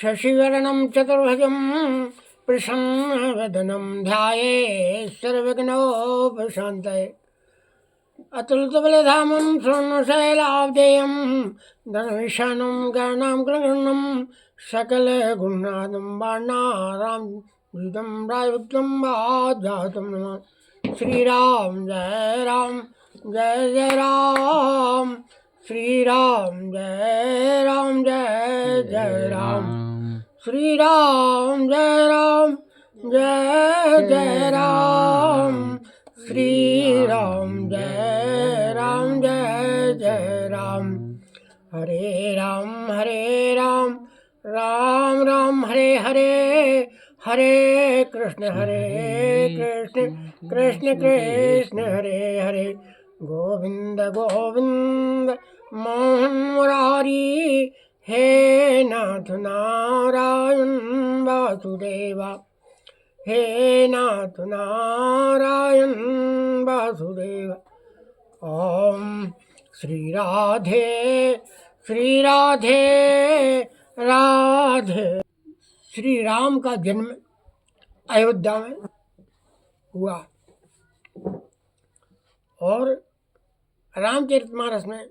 शशिवर्णं चतुर्भुजं प्रसन्नवदनं ध्यायेत् सर्वविघ्नोपशान्तये। अतुलितबलधामं स्वर्णशैलाब्धेयं धनुषानं गणां गणगणं सकलगुणानं वाणारां द्विदं राजभक्तं वाजातं नमः। श्रीराम जय राम जय जय राम, श्रीराम जय राम जय जय राम, श्रीराम जय राम जय जय राम, श्रीराम जय जय राम। हरे राम राम राम हरे हरे, हरे कृष्ण कृष्ण कृष्ण हरे हरे। गोविंद गोविंद मोहन मुरारी, हे नाथ नारायण वासुदेवा, हे नाथ नारायण वासुदेव। ओम श्री राधे राधे। श्री राम का जन्म अयोध्या में हुआ और रामचरितमानस में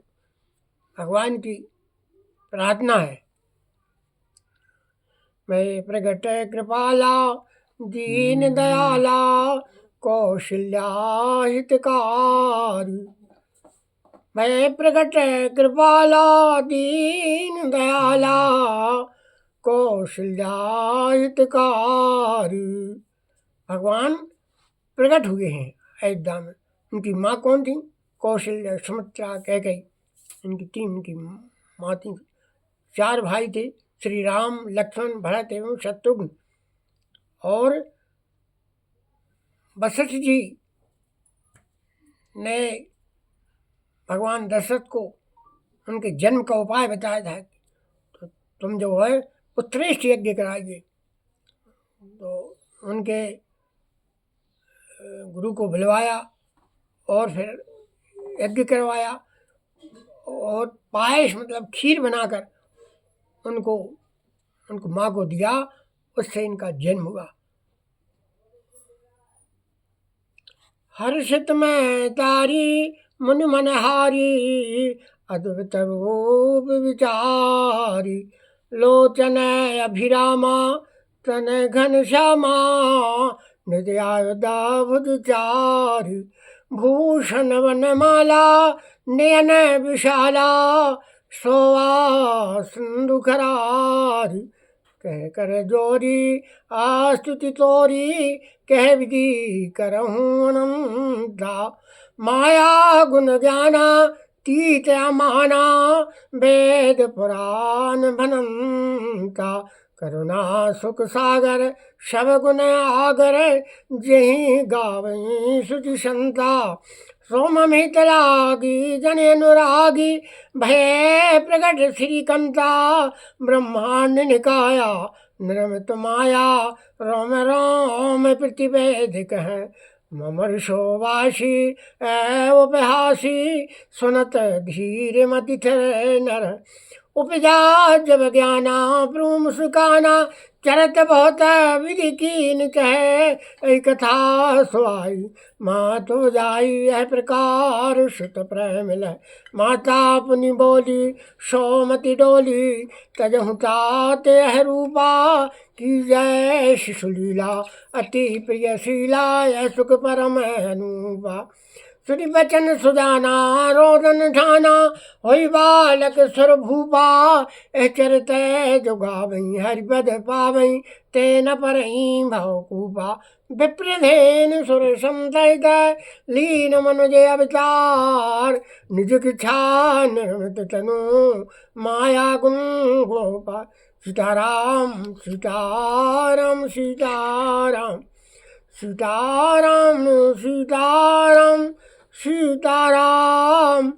भगवान की प्रार्थना है। मैं प्रगट कृपाला दीन दयाला कौशल्या हितकारी। मैं प्रगट कृपाला दीन दयाला कौशल्या हितकारी। भगवान प्रकट हुए हैं अयोध्या में। उनकी माँ कौन थी? कौशल्या, सुमित्रा, कैकेयी। इनकी तीन उनकी माँ थी। 4 भाई थे, श्री राम, लक्ष्मण, भरत एवं शत्रुघ्न। और वशिष्ठ जी ने भगवान दशरथ को उनके जन्म का उपाय बताया था, तो तुम जो है उत्कृष्ट यज्ञ कराइए। तो उनके गुरु को बुलवाया और फिर यज्ञ करवाया और पायस मतलब खीर बनाकर उनको माँ को दिया। उससे इनका जन्म हुआ। हर्षित में तारी मुनि मनहारी, अद्भुत रूप विचारी। लोचन अभिरामा तन घन श्यामा, नित्यायुधा भुजचारी। भूषण वनमाला नयन विशाला, शोभा सिंधुखरारी। कह कर जोरी आस्तुति तोरी, कह विधि करहूँ अनंता। माया गुण ज्ञाना तीत अमाना, वेद पुराण भनंता। करुणा सुख सागर सब गुण आगर, जहीं गावहीं सुचि संता। सोममित लागी जन अनुरागी, भय प्रगट श्रीकंता। ब्रह्मांड निकाया निर्मित माया, रोम रोम प्रतिवेदिक है। ममर्षोवासी उपहासी, सुनत धीर मति थे नर। उपजा जब ज्ञाना ब्रूम सुकाना, चरत बहुत विधि कीन कहे। कथा सुहाई माँ तो जाई, यह प्रकार सुत प्रेम लय। माता पुनि बोली सोमति डोली, तजहु ताते है रूपा। की जय शिशुलीला अति प्रिय शीला, यह सुख परम अनूपा। सुनि बचन सुजाना रोदन ठाना, होई बालक सुर भूपा। एह चरित जो गावई हरिपद पावई, तेन परहीं भवकूपा। विप्रधेन सुर संतहित लीन मनुज अवतार। निज किच्छा निर्मित तनु माया गुण गोपा। सीताराम सीताराम सीताराम सीताराम सीताराम सीताराम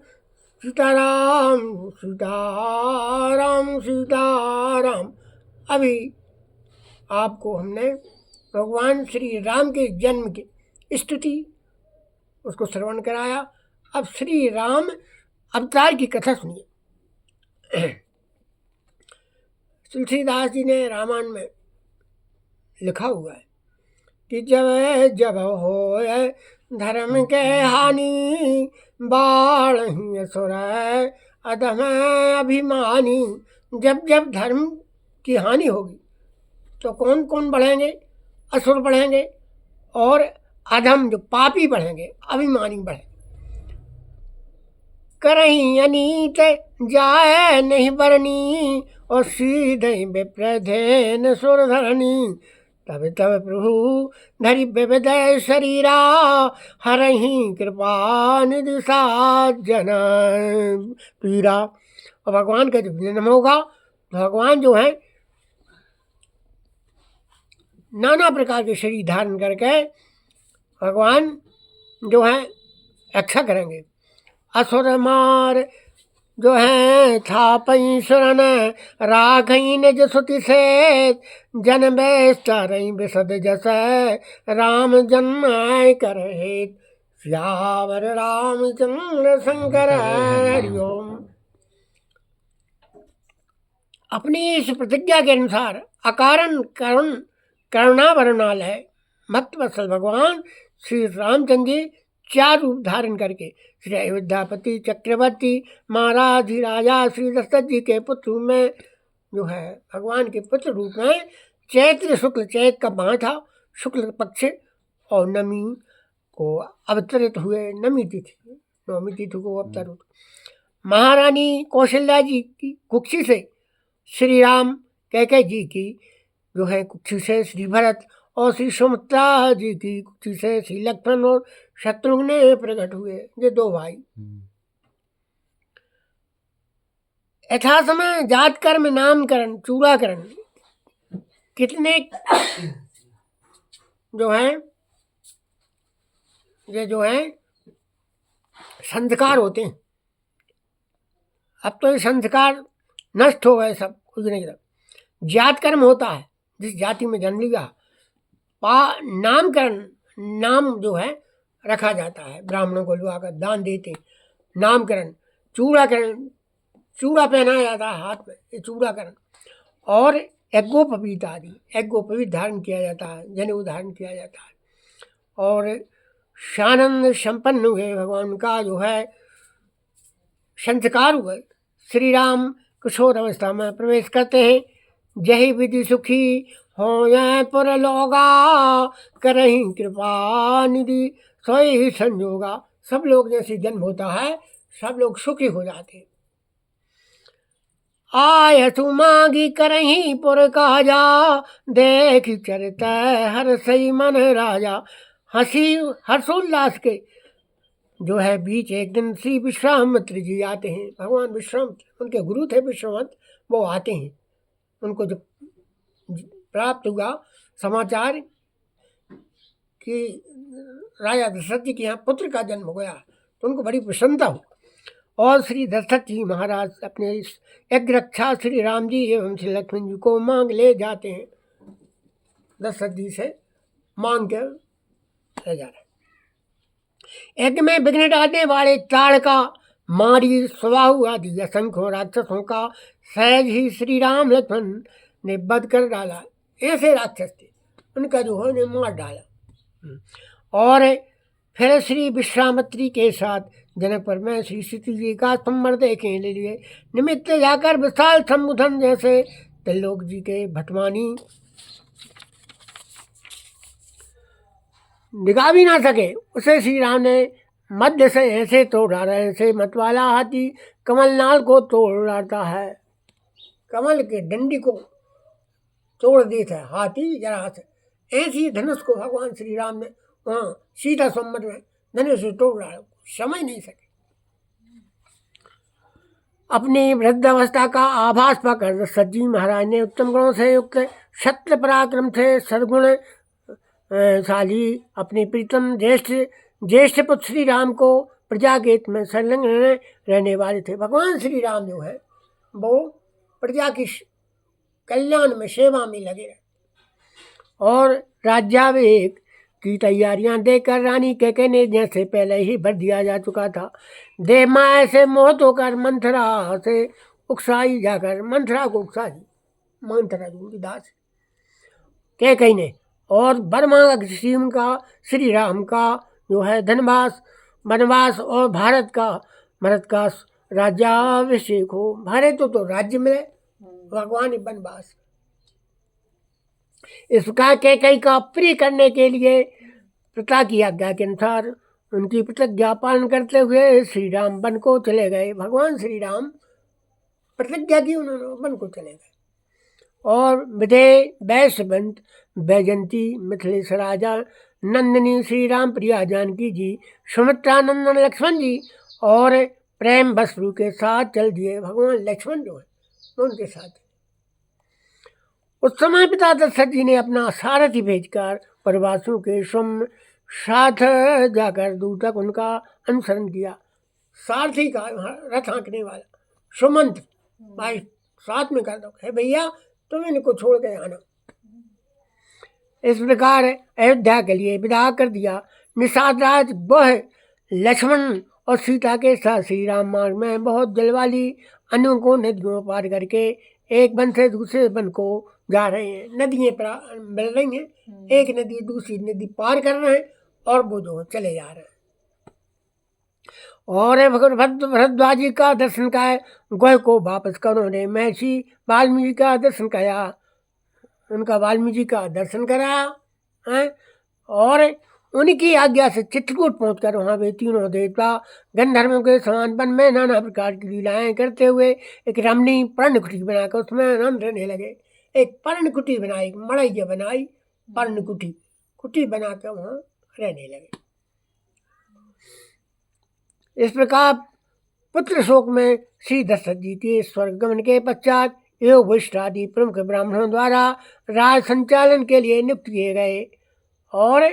सीताराम सीताराम सीताराम। अभी आपको हमने भगवान श्री राम के जन्म की स्तुति उसको श्रवण कराया। अब श्री राम अवतार की कथा सुनिए। तुलसीदास जी ने रामायण में लिखा हुआ है कि जब जब हो धर्म के हानि, बाढ़ असुर अधम अभिमानी। जब जब धर्म की हानि होगी तो कौन कौन बढ़ेंगे? असुर बढ़ेंगे और अधम जो पापी बढ़ेंगे, अभिमानी बढ़ेंगे। करही अनीत जाए नहीं बरनी, और सीधे विप्रधेन सुर धरनी। तब तब प्रभु धरि विविध शरीरा, हरहि कृपा निधि साजन पीरा। और भगवान का जब जन्म होगा तो भगवान जो है नाना प्रकार के शरीर धारण करके भगवान जो है रक्षा करेंगे। असुर मार जो है था पई शरण, राखई निज सुति से जन बेस्ता रही बिसद जस, राम जन्म करे श्यावर रामचंद्र शंकर हरिओम। अपनी इस प्रतिज्ञा के अनुसार अकारण करुण करुणा वरुणालय भक्तवत्सल भगवान श्री रामचंद्र जी 4 रूप धारण करके श्री अयोध्यापति चक्रवर्ती महाराज राजा श्री दशरथ जी के पुत्र में जो है भगवान के पुत्र रूप में चैत्र शुक्ल चैत का माह था, शुक्ल पक्ष और नमी को अवतरित हुए। नवमी तिथि को अवतरित महारानी कौशल्या जी की कुक्षी से श्री राम कैकेयी जी की जो है कुक्षी से श्री भरत, और श्री सुमित्रा जी की कुक्षी से श्री लक्ष्मण और शत्रुघ्न प्रकट हुए। ये 2 भाई। यथासमय जात कर्म नामकरण चूड़ाकरण कितने जो है ये जो है संस्कार होते हैं। अब तो ये संस्कार नष्ट हो गए, सब कुछ नहीं रहा। जात कर्म होता है, जिस जाति में जन्म लिया नामकरण, नाम जो है रखा जाता है, ब्राह्मणों को लुआकर दान देते, नामकरण, चूड़ाकरण, चूड़ा पहनाया जाता है हाथ में, ये चूड़ाकरण, और यज्ञोपवीत आदि, यज्ञोपवीत धारण किया जाता है, जनेऊ धारण किया जाता है। और शानंद संपन्न हुए भगवान का जो है संस्कार हुए। श्री राम किशोर अवस्था में प्रवेश करते हैं। जही विधि सुखी हो पुर लोगा, करही कृपा निधि सोई संजोगा। सब लोग जैसे जन्म होता है सब लोग सुखी हो जाते हैं। आय तू मांगी करही पुर काजा, देख चरित हर सही मन राजा। हंसी हर्षोल्लास के जो है बीच एक दिन श्री विश्वामित्र जी आते हैं। भगवान विश्वामित्र उनके गुरु थे विश्वामित्र, वो आते हैं। उनको जब प्राप्त हुआ समाचार कि राजा दशरथ जी के यहाँ पुत्र का जन्म हो गया, तो उनको बड़ी प्रसन्नता हुई। और श्री दशरथ जी महाराज अपने इस यज्ञ रक्षा श्री राम जी एवं श्री लक्ष्मण जी को मांग ले जाते हैं। दशरथ जी से मांग कर ले जा रहे। यज्ञ में विघ्न डालने वाले ताड़का, मारी, स्वाहु आदि असंख्यों राक्षसों का सहज ही श्री राम लक्ष्मण ने वध कर डाला। ऐसे राक्षस थे, उनका जो है मार डाला। और फिर श्री विश्वामित्री के साथ जनकपुर में श्री सीता जी का संवर देखने के लिए निमित्त जाकर विशाल समुद्र जैसे त्रिलोक जी के भटवानी निगाह भी ना सके, उसे श्री राम ने मध्य से ऐसे तोड़ डाला, ऐसे मतवाला हाथी कमलनाल को तोड़ डालता है, कमल के डंडी को तोड़ देता है हाथी जरा से। ऐसी धनुष को भगवान श्री राम ने वहाँ सीता संवत में धनुष तोड़ डाला, समझ नहीं सके। अपनी वृद्धावस्था का आभास पाकर दशरथ जी महाराज ने उत्तम गुणों से युक्त, क्षत्र पराक्रम से सद्गुण शाली अपनी प्रीतम ज्येष्ठ पुत्र श्री राम को प्रजा के हित में संलग्न रहने वाले थे। भगवान श्री राम जो है वो प्रजा की कल्याण में सेवा में लगे रहे। और राज्याभिषेक की तैयारियां देकर रानी कैकेयी ने जैसे पहले ही भर दिया जा चुका था, देव माया से मोहित होकर मंथरा से उकसाई जाकर मंथरा को उकसा दी। मंथरा उनकी दास कैकई ने। और वर मांगा श्री राम का जो है धनवास वनवास और भरत का राज्याभिषेक हो। भरत तो राज्य मिले, भगवान वनवास। इस प्रकार कैकई का प्रिय करने के लिए पिता की आज्ञा के अनुसार उनकी प्रतिज्ञा पालन करते हुए श्री राम वन को चले गए। भगवान श्री राम प्रतिज्ञा की, उन्होंने वन को चले गए। और विधेय वैश्यवंत वैजंती मिथिलेश राजा नंदिनी श्री राम प्रिया जानकी जी सुमित्रा नंदन लक्ष्मण जी और प्रेम बसरु के साथ चल दिए। भगवान लक्ष्मण जो है उनके साथ। उस समय पिता दशरथ जी ने अपना सारथी भेजकर प्रवासियों के साथ जाकर दूर तक उनका अनुसरण किया। सारथी का रथ हाँकने वाला सुमंत भाई साथ में कर दो, है भैया तुम इनको छोड़ के आना। इस प्रकार अयोध्या के लिए विदा कर दिया। निषाद राज वह लक्ष्मण और सीता के साथ श्री राम मार्ग में बहुत जल वाली अनेकों नदियों पार करके एक वन से दूसरे वन को जा रहे हैं। नदियाँ मिल रही हैं, एक नदी दूसरी नदी पार कर रहे हैं और वो जो चले जा रहे हैं। और भरद्वाज जी का दर्शन का गोह को वापस कर उन्होंने महर्षि वाल्मीकि का दर्शन किया, उनका वाल्मीकि का दर्शन कराया है। और उनकी आज्ञा से चित्रकूट पहुंचकर वहाँ वे तीनों देवता गंधर्वों के समान वन में नाना प्रकार की लीलाएं करते हुए एक रमणीय पर्णकुटी बनाकर उसमें आनंद रहने लगे। एक पर्णकुटी बनाई, मड़ैया बनाई, पर्णकुटी कुटी बनाकर वहाँ रहने लगे। इस प्रकार पुत्र शोक में श्री दशरथ जी के स्वर्ग गमन के पश्चात योग वशिष्ठ आदि प्रमुख ब्राह्मणों द्वारा राज संचालन के लिए नियुक्त किए गए और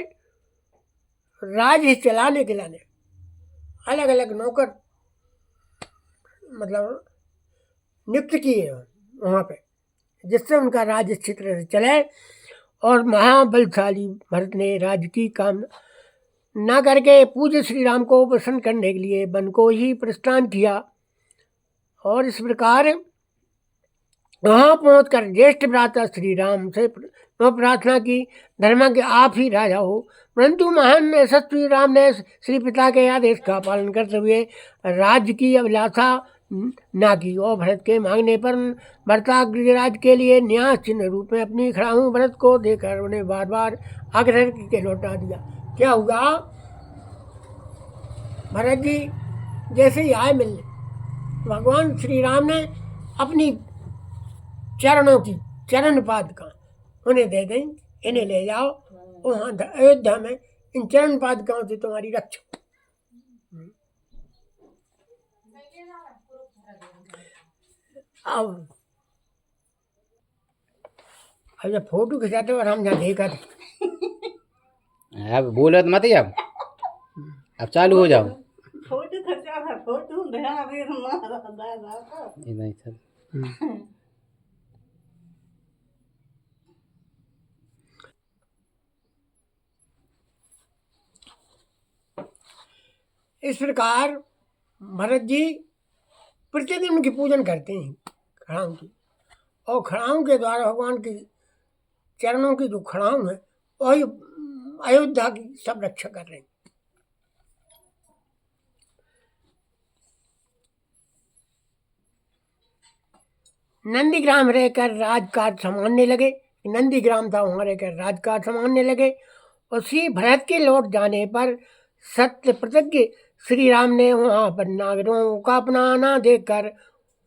राज्य चलाने के लिए अलग अलग नौकर मतलब नियुक्त किए वहाँ पे, जिससे उनका राज्य अच्छी तरह से चले। और महाबलशाली भरत ने राज्य की कामना न करके पूज्य श्री राम को प्रसन्न करने के लिए वन को ही प्रस्थान किया। और इस प्रकार वहाँ पहुँचकर ज्येष्ठ भ्राता श्री राम से प्रार्थना की, धर्म के आप ही राजा हो। परंतु महान यशस्वी राम ने श्री पिता के आदेश का पालन करते हुए राज्य की अभिलाषा ना की और भरत के मांगने पर भरताग्रज के लिए न्यास चिन्ह रूप में अपनी खड़ाऊ भरत को देकर उन्हें बार बार आग्रह के लौटा दिया। क्या हुआ, भरत जी जैसे ही आए मिलने, भगवान श्री राम ने अपनी चरणों की चरण पादुका उन्हें दे दें, इन्हें ले जाओ वहाँ अयोध्या में, इन चरण पादुकाओं से तुम्हारी रक्षा। अब जब फोटो खिंचाते और हम जहाँ देखा अब बोलो मत ही, अब चालू हो जाओ। फोटो खचा है, फोटो धरा भी हमारा नहीं सर। इस प्रकार भरत जी प्रतिदिन उनकी पूजन करते हैं खड़ाऊ की, और खड़ाऊ के द्वारा भगवान की चरणों की जो खड़ाऊ है वही अयोध्या की सब रक्षा कर रहे हैं। नंदीग्राम रहकर राजकाज संभालने लगे, नंदीग्राम था वहाँ रहकर राजकाज संभालने लगे। उसी भरत के लौट जाने पर सत्य प्रतिज्ञ श्री राम ने वहाँ पर नागरों का अपनाना देखकर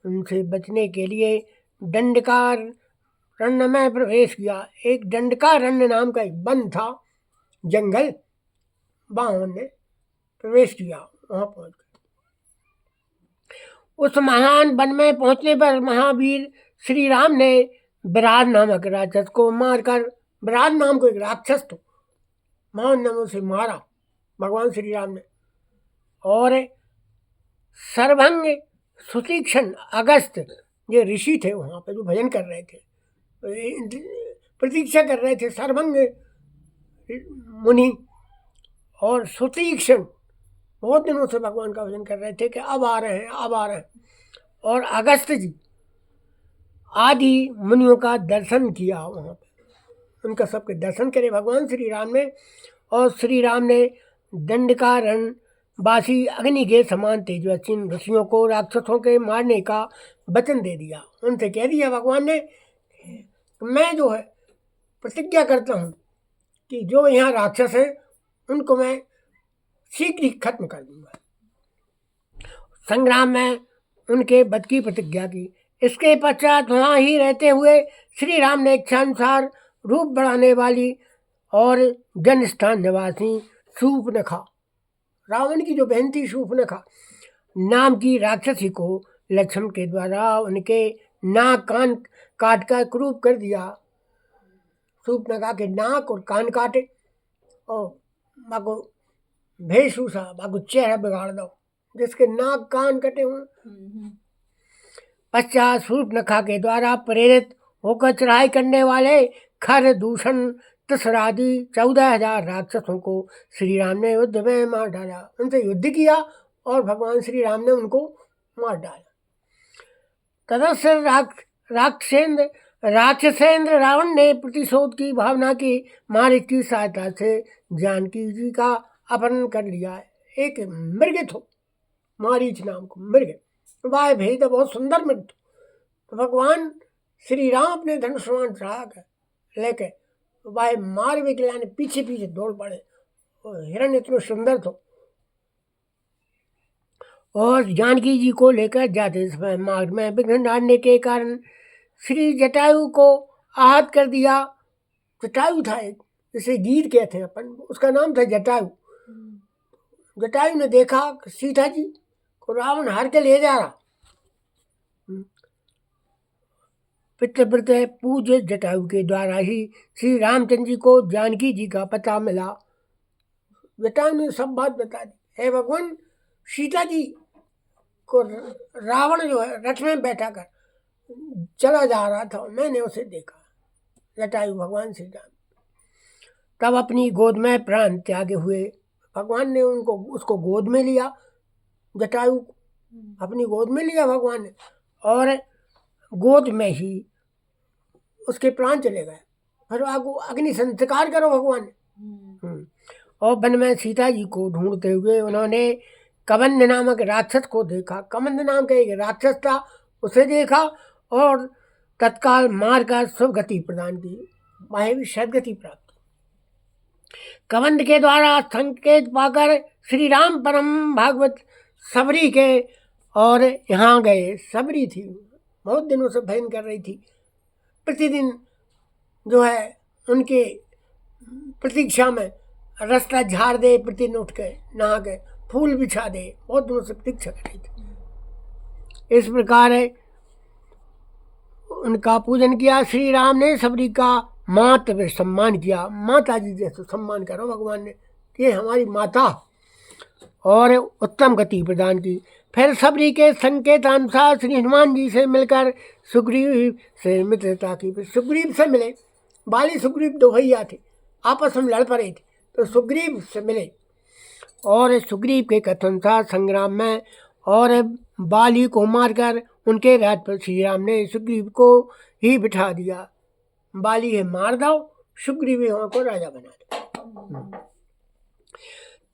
उनसे बचने के लिए दंडकार रण्य में प्रवेश किया। एक दंडकारण्य नाम का एक वन था, जंगल, वहाँ उन्होंने प्रवेश किया। वहाँ पहुँच गए। उस महान वन में पहुँचने पर महावीर श्री राम ने विराट नामक राक्षस को मारकर, विराट नाम को एक राक्षस तो महान नामों से मारा भगवान श्री राम ने। और सर्वभंग सुतीक्षण अगस्त ये ऋषि थे वहाँ पे जो भजन कर रहे थे, प्रतीक्षा कर रहे थे, सर्वभंग मुनि और सुतीक्षण बहुत दिनों से भगवान का भजन कर रहे थे कि अब आ रहे हैं, अब आ रहे हैं। और अगस्त जी आदि मुनियों का दर्शन किया वहाँ पे, उनका सबके दर्शन करे भगवान श्री राम ने। और श्री राम ने दंडकारण्य वासी अग्नि के समान तेजस्वी ऋषियों को राक्षसों के मारने का वचन दे दिया। उनसे कह दिया भगवान ने, मैं जो है प्रतिज्ञा करता हूँ कि जो यहाँ राक्षस हैं उनको मैं शीघ्र ही खत्म कर दूंगा। संग्राम में उनके वध की प्रतिज्ञा की। इसके पश्चात वहाँ ही रहते हुए श्री राम ने इच्छानुसार रूप बढ़ाने वाली और जनस्थान निवासी शूर्पणखा, रावण की जो बहन थी शूर्पणखा नाम की राक्षसी को लक्ष्मण के द्वारा उनके नाक कान काट कर क्रूप कर दिया। शूर्पणखा के नाक और कान काटे और बाको वेशभूषा बाको चेहरा बिगाड़ दो, जिसके नाक कान कटे हुए। पश्चात शूर्पणखा के द्वारा प्रेरित होकर चढ़ाई करने वाले खर दूषण तसरादि 14,000 राक्षसों को श्री राम ने युद्ध में मार डाला। उनसे युद्ध किया और भगवान श्री राम ने उनको मार डाला। तदस्य राक्षसेंद्र रावण ने प्रतिशोध की भावना की मारीच की सहायता से जानकी जी का अपहरण कर लिया। एक मृग थो, मारीच नाम को मृग, वह भेद बहुत सुंदर मृग थो। तो भगवान श्री राम अपने धनुष चढ़ा कर लेके वह मार भी खिलाने पीछे पीछे दौड़ पड़े। हिरण इतना सुंदर थो और जानकी जी को लेकर जाते समय मार्ग में विघ्न डालने के कारण श्री जटायु को आहत कर दिया। जटायु था एक, जिसे गीत कहते हैं अपन, उसका नाम था जटायु। जटायु ने देखा सीता जी को रावण हार के ले जा रहा। पितृव्रत पूज्य जटायु के द्वारा ही श्री रामचंद्र जी को जानकी जी का पता मिला। जटायु ने सब बात बता दी। हे भगवान, सीता जी को रावण जो है रथ में बैठा कर चला जा रहा था, मैंने उसे देखा। जटायु भगवान श्री राम तब अपनी गोद में प्राण त्यागे हुए। भगवान ने उसको गोद में लिया, जटायु अपनी गोद में लिया भगवान ने, और गोद में ही उसके प्राण चले गए। फिर आपको अग्नि संस्कार करो भगवान ने। और वन में सीता जी को ढूंढते हुए उन्होंने कबंध नामक राक्षस को देखा। कबंध नाम का एक राक्षस था, उसे देखा और तत्काल मारकर शुभ गति प्रदान की, वह भी सदगति प्राप्त। कबंध के द्वारा संकेत पाकर श्री राम परम भागवत सबरी के और यहाँ गए। सबरी थी, बहुत दिनों से भजन कर रही थी। प्रतिदिन जो है उनके प्रतीक्षा में रास्ता झाड़ दे, प्रतिदिन उठ के नहा के फूल बिछा दे, बहुत दिनों से प्रतीक्षा कर रही थी। इस प्रकार उनका पूजन किया। श्री राम ने सबरी का माता पे सम्मान किया। माता जी जैसे सम्मान करो भगवान ने, ये हमारी माता, और उत्तम गति प्रदान की। फिर सबरी के संकेतानुसार श्री हनुमान जी से मिलकर सुग्रीव से मित्रता की। फिर सुग्रीव से मिले। बाली सुग्रीव दो भैया थे, आपस में लड़ पड़े थे, तो सुग्रीव से मिले और सुग्रीव के कथनानुसार संग्राम में और बाली को मारकर उनके राज्य पर श्री राम ने सुग्रीव को ही बिठा दिया। बाली है मार दो, सुग्रीव को राजा बना दो।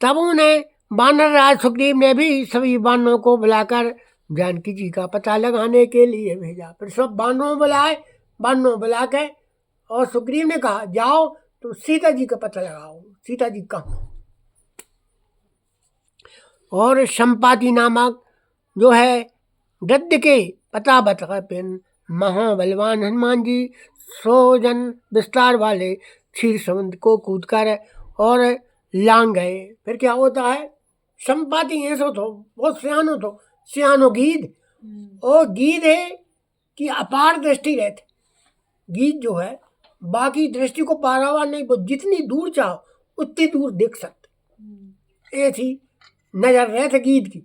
तब उन्हें वानर राज सुग्रीव ने भी सभी वानरों को बुलाकर जानकी जी का पता लगाने के लिए भेजा। फिर सब वानरों बुलाए, वानरों बुला के और सुग्रीव ने कहा जाओ तो सीता जी का पता लगाओ, सीता जी कहाँ। और संपाति नामक जो है गद्य के पता बता पिन महाबलवान हनुमान जी 100 जन विस्तार वाले क्षीर समुद्र को कूद कर और लांग गए। फिर क्या होता है, संपाति ऐसो तो बहुत सियानो तो सियानो गीद, और गीद है कि अपार दृष्टि रहती। गीद जो है बाकी दृष्टि को पारावार नहीं, वो जितनी दूर चाहो उतनी दूर देख सकते। ऐसी नजर रहती गीद की,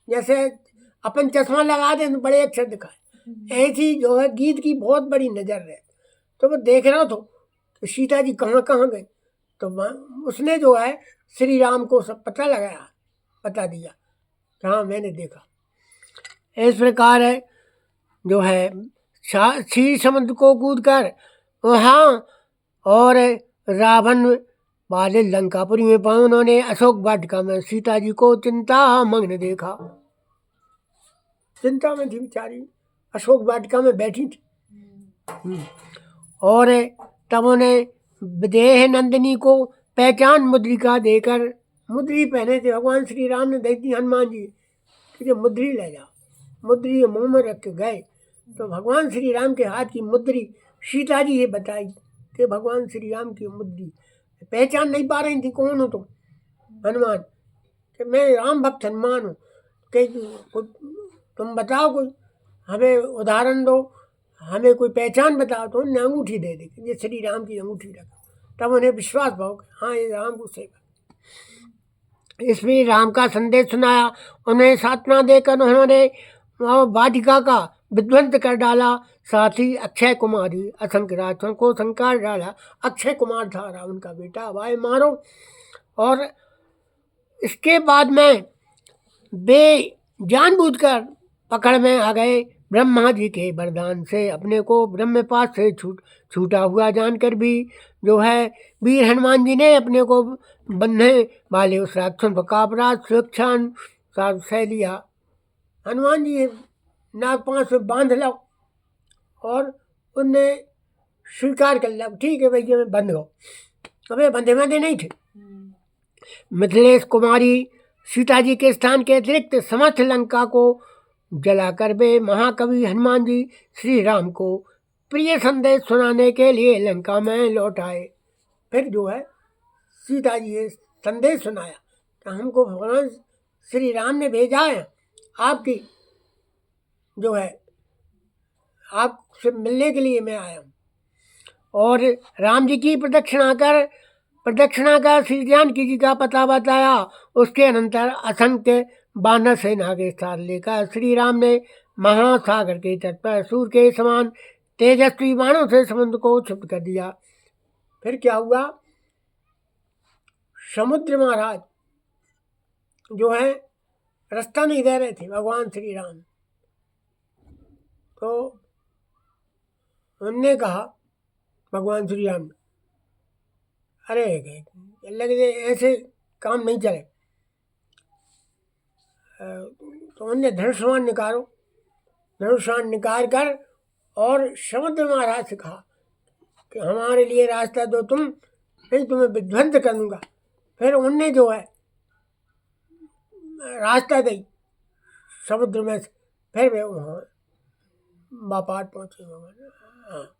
जैसे अपन चश्मा लगा दें तो बड़े अक्षर दिखाए, ऐसी जो है गीद की बहुत बड़ी नजर रहती। तो वो देख रहा तो सीता जी कहाँ कहाँ गई, तो उसने जो है श्री राम को सब पता लगाया, बता दिया कि हाँ मैंने देखा। इस प्रकार है जो है क्षीर समुद्र को कूद कर वहाँ और रावण वाले लंकापुरी में पहुंचे। उन्होंने अशोक वाटिका में सीता जी को चिंता मग्न देखा। चिंता में थी बेचारी, अशोक वाटिका में बैठी थी। और तब उन्हें विदेह नंदिनी को पहचान मुद्रिका देकर, मुद्री पहने थे भगवान श्री राम ने दी थी हनुमान जी कि जो मुद्री ले जाओ। मुद्री मुंह में रख के गए तो भगवान श्री राम के हाथ की मुद्री सीता जी ये बताई कि भगवान श्री राम की मुद्री। पहचान नहीं पा रही थी कौन हो तुम। हनुमान कि मैं राम भक्त हनुमान हूँ। कि तुम बताओ, कोई हमें उदाहरण दो, हमें कोई पहचान बताओ। तो उन्हें अंगूठी दे दी, ये श्री राम की अंगूठी रखो। तब उन्हें विश्वास भाव हाँ ये राम को सेवा। इसमें राम का संदेश सुनाया। उन्हें सांत्वना देकर उन्होंने वाटिका का विध्वंस कर डाला। साथ ही अक्षय कुमारी असंख्य राक्षसों को संकार डाला। अक्षय कुमार था रावण का बेटा, भाई मारो। और इसके बाद में वे जानबूझकर पकड़ में आ गए। ब्रह्मा जी के वरदान से अपने को ब्रह्मपाश से छूटा हुआ जानकर भी जो है वीर हनुमान जी ने अपने को बंधने वाले उस राक्षस का अपराध सुरक्षा सह लिया। हनुमान जी नागपाश में बांध लो और उनने स्वीकार कर लिया, ठीक है भैया मैं बंध गो। अबे बंधे नहीं थे। मिथिलेश कुमारी सीता जी के स्थान के अतिरिक्त समस्त लंका को जलाकर वे महाकवि हनुमान जी श्री राम को प्रिय संदेश सुनाने के लिए लंका में लौट आए। फिर जो है सीता जी ने संदेश सुनाया कि हमको भगवान श्री राम ने भेजा है, आपकी जो है आपसे मिलने के लिए मैं आया हूँ। और राम जी की प्रदक्षिणा का श्री जानकी जी का पता बताया। उसके अनंतर असंख्य बानर सेना के साथ लेकर श्री राम ने महासागर के तट पर सूर्य के समान तेजस्वी बाणों से समुद्र को क्षुब्ध कर दिया। फिर क्या हुआ, समुद्र महाराज जो है रास्ता नहीं दे रहे थे भगवान श्री राम। तो उनने कहा भगवान श्री राम, अरे लगे ऐसे काम नहीं चले। तो उनने धनुष्मान निकालो, धनुष्मान निकाल कर और समुद्र महाराज से कहा कि हमारे लिए रास्ता दो, तुम नहीं तुम्हें विध्वंस कर दूंगा। फिर उनने जो है रास्ता दी समुद्र में से। फिर वे वहाँ बापाट पहुँचे भगवान। हाँ,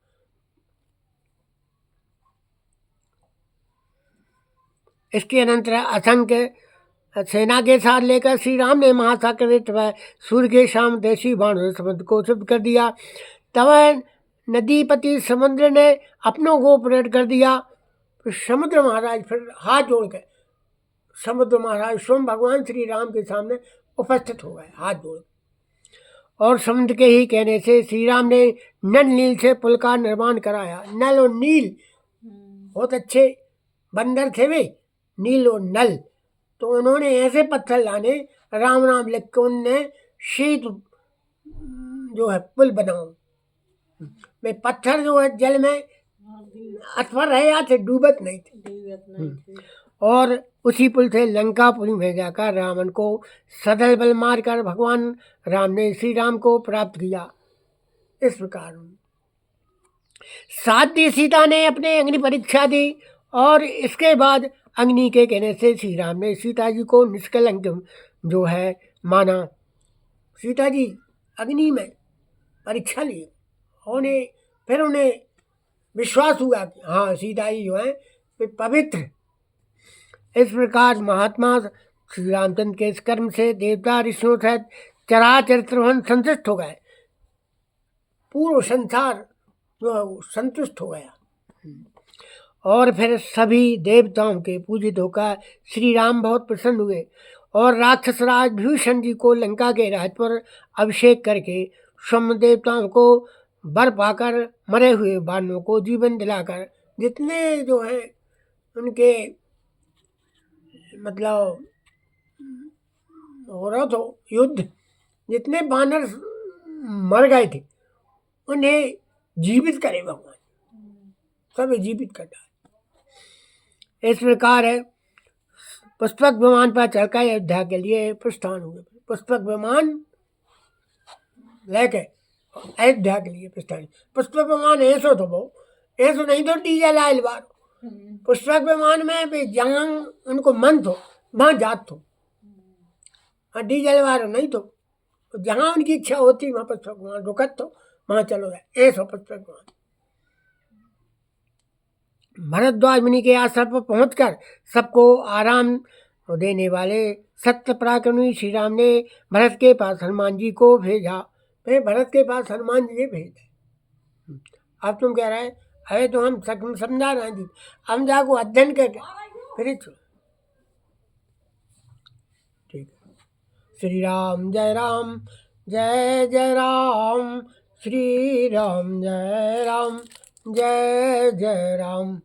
इसके अनंतर असंख्य सेना के साथ लेकर श्री राम ने महासागर सूर्य के शाम देशी बाणों से समुद्र को क्षुब्ध कर दिया। तब नदीपति समुद्र ने अपनों को प्रकट कर दिया। समुद्र महाराज फिर हाथ जोड़ के समुद्र महाराज स्वयं भगवान श्री राम के सामने उपस्थित हो गए हाथ जोड़। और समुद्र के ही कहने से श्री राम ने नल नील से पुल का निर्माण कराया। नल और नील बहुत अच्छे बंदर थे वे, नील और नल। तो उन्होंने ऐसे पत्थर लाने, राम राम लिख के उनने शीत जो है पुल बनाओ। वे पत्थर जो है जल में अथवा रहे आते, डूबत नहीं थे। और उसी पुल से लंकापुरी में जाकर रावण को सदल बल मारकर भगवान राम ने श्री राम को प्राप्त किया। इस प्रकार साध्वी सीता ने अपने अग्नि परीक्षा दी और इसके बाद अग्नि के कहने से श्री राम ने सीता जी को निष्कलंक जो है माना। सीता जी अग्नि में परीक्षा ली, फिर उन्हें विश्वास हुआ कि हाँ सीता जी जो है वे पवित्र। इस प्रकार महात्मा श्री रामचंद्र के इस कर्म से देवता ऋषियों सहित चराचर संतुष्ट हो गए। पूर्ण संसार जो है वो संतुष्ट हो गया। और फिर सभी देवताओं के पूजित होकर श्री राम बहुत प्रसन्न हुए और राक्षस राज भीषण जी को लंका के राज पर अभिषेक करके स्वयं देवताओं को वर पाकर मरे हुए वानरों को जीवन दिलाकर जितने जो हैं उनके मतलब हो रहा तो युद्ध जितने बानर मर गए थे उन्हें जीवित करे भगवान, सब जीवित कर डाले। इस प्रकार है पुष्पक विमान पर चढ़कर अयोध्या के लिए प्रस्थान हुए। पुष्पक विमान लेके अयोध्या के लिए प्रस्थान। पुष्पक विमान ऐसो तो वो ऐसो नहीं तो डीजल आयल बार। पुष्पक विमान में भी जहाँ उनको मन तो वहाँ जात तो, हाँ डीजल वाले नहीं तो जहाँ उनकी इच्छा होती वहाँ पुष्पक विमान रुकत तो वहाँ चलो जाए, ऐसो पुष्पक विमान। भरद्वाज मुनि के आश्रम पर पहुंचकर सबको आराम देने वाले सत्य पराक्रमी श्री राम ने भरत के पास हनुमान जी को भेजा। फिर भरत के पास हनुमान जी ने भेजा। अब तुम कह रहे अरे तो हम समझा रहे हैं जी, हम जाको अध्ययन करके फिर ठीक है। श्री राम जय राम जय जय राम, श्री राम जय जय राम।